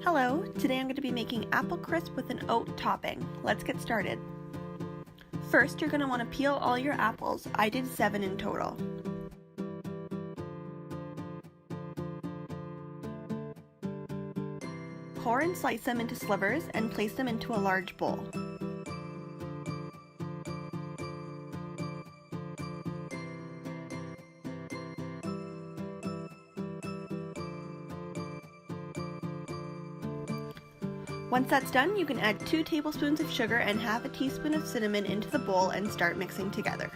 Hello, today I'm going to be making apple crisp with an oat topping. Let's get started. First, you're going to want to peel all your apples. I did 7 in total. Core and slice them into slivers and place them into a large bowl. Once that's done, you can add 2 tablespoons of sugar and half a teaspoon of cinnamon into the bowl and start mixing together.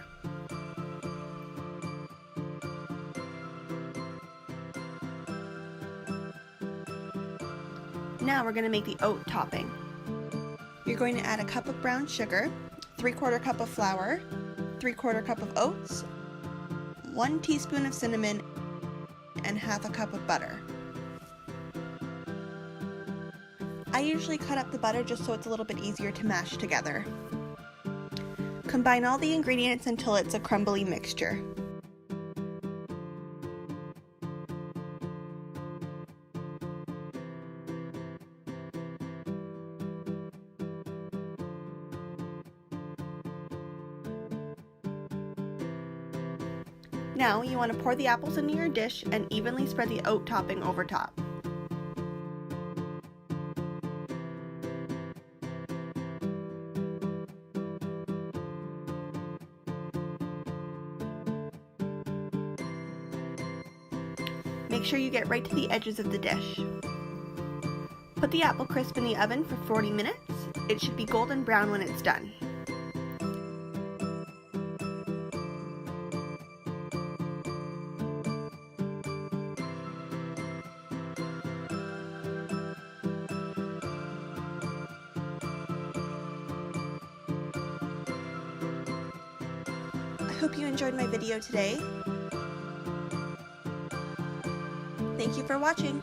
Now we're going to make the oat topping. You're going to add a cup of brown sugar, 3/4 cup of flour, 3/4 cup of oats, 1 teaspoon of cinnamon, and half a cup of butter. I usually cut up the butter just so it's a little bit easier to mash together. Combine all the ingredients until it's a crumbly mixture. Now you want to pour the apples into your dish and evenly spread the oat topping over top. Make sure you get right to the edges of the dish. Put the apple crisp in the oven for 40 minutes. It should be golden brown when it's done. I hope you enjoyed my video today. Thank you for watching.